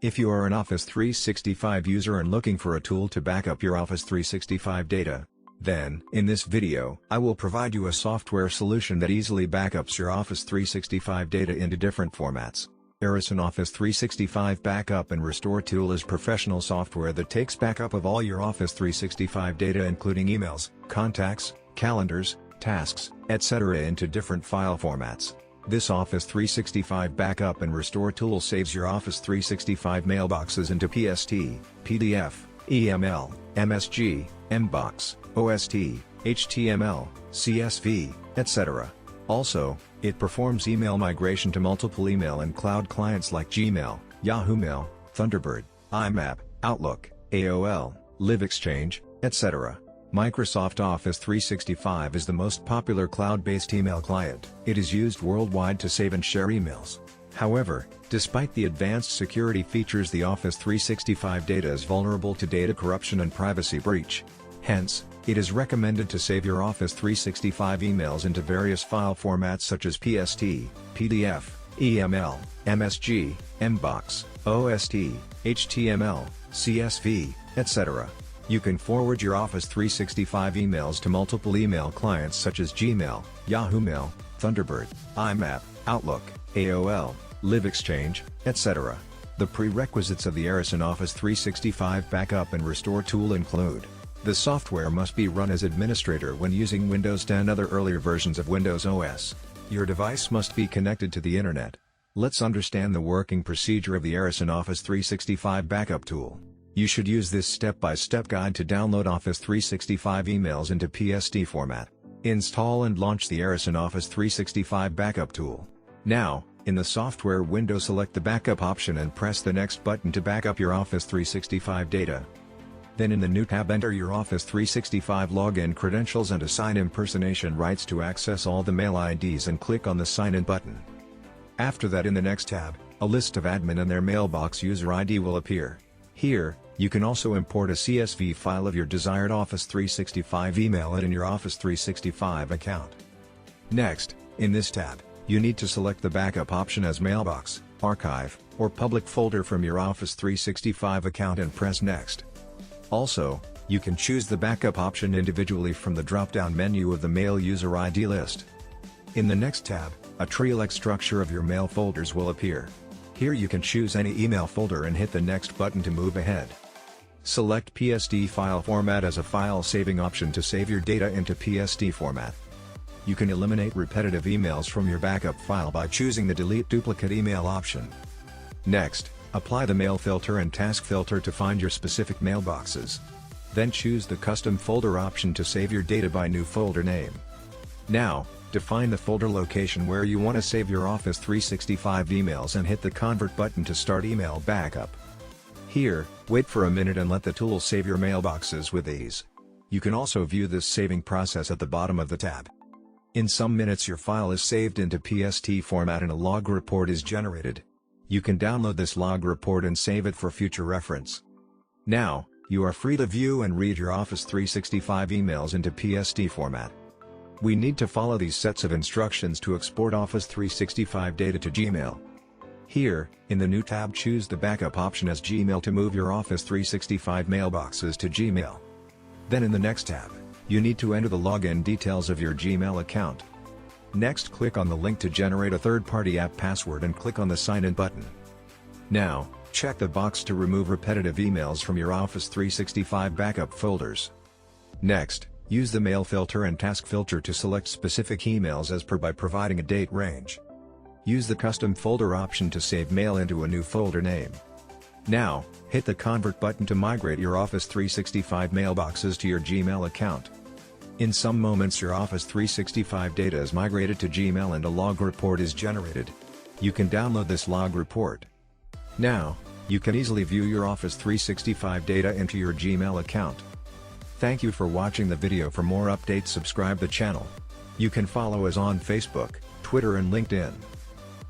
If you are an Office 365 user and looking for a tool to back up your Office 365 data, then, in this video, I will provide you a software solution that easily backups your Office 365 data into different formats. Aryson Office 365 Backup and Restore Tool is professional software that takes backup of all your Office 365 data including emails, contacts, calendars, tasks, etc. into different file formats. This Office 365 Backup and Restore tool saves your Office 365 mailboxes into PST, PDF, EML, MSG, MBox, OST, HTML, CSV, etc. Also, it performs email migration to multiple email and cloud clients like Gmail, Yahoo Mail, Thunderbird, IMAP, Outlook, AOL, LiveExchange, etc. Microsoft Office 365 is the most popular cloud-based email client. It is used worldwide to save and share emails. However, despite the advanced security features, the Office 365 data is vulnerable to data corruption and privacy breach. Hence, it is recommended to save your Office 365 emails into various file formats such as PST, PDF, EML, MSG, MBox, OST, HTML, CSV, etc. You can forward your Office 365 emails to multiple email clients such as Gmail, Yahoo Mail, Thunderbird, IMAP, Outlook, AOL, LiveExchange, etc. The prerequisites of the Aryson Office 365 Backup and Restore tool include: the software must be run as administrator when using Windows 10 and other earlier versions of Windows OS. Your device must be connected to the Internet. Let's understand the working procedure of the Aryson Office 365 Backup tool. You should use this step-by-step guide to download Office 365 emails into PST format. Install and launch the Aryson Office 365 Backup tool. Now, in the software window, select the backup option and press the next button to back up your Office 365 data. Then in the new tab, enter your Office 365 login credentials and assign impersonation rights to access all the mail IDs and click on the Sign In button. After that, in the next tab, a list of admin and their mailbox user ID will appear. Here, you can also import a CSV file of your desired Office 365 email in your Office 365 account. Next, in this tab, you need to select the backup option as Mailbox, Archive, or Public folder from your Office 365 account and press Next. Also, you can choose the backup option individually from the drop-down menu of the Mail User ID list. In the next tab, a tree-like structure of your mail folders will appear. Here you can choose any email folder and hit the Next button to move ahead. Select PST file format as a file-saving option to save your data into PST format. You can eliminate repetitive emails from your backup file by choosing the Delete Duplicate Email option. Next, apply the Mail Filter and Task Filter to find your specific mailboxes. Then choose the Custom Folder option to save your data by new folder name. Now, define the folder location where you want to save your Office 365 emails and hit the Convert button to start email backup. Here, wait for a minute and let the tool save your mailboxes with ease. You can also view this saving process at the bottom of the tab. In some minutes your file is saved into PST format and a log report is generated. You can download this log report and save it for future reference. Now, you are free to view and read your Office 365 emails into PST format. We need to follow these sets of instructions to export Office 365 data to Gmail. Here, in the new tab, choose the backup option as Gmail to move your Office 365 mailboxes to Gmail. Then in the next tab, you need to enter the login details of your Gmail account. Next, click on the link to generate a third-party app password and click on the Sign In button. Now, check the box to remove repetitive emails from your Office 365 backup folders. Next, use the Mail Filter and Task Filter to select specific emails as per by providing a date range. Use the Custom Folder option to save mail into a new folder name. Now, hit the Convert button to migrate your Office 365 mailboxes to your Gmail account. In some moments your Office 365 data is migrated to Gmail and a log report is generated. You can download this log report. Now, you can easily view your Office 365 data into your Gmail account. Thank you for watching the video. For more updates, subscribe the channel. You can follow us on Facebook, Twitter and LinkedIn.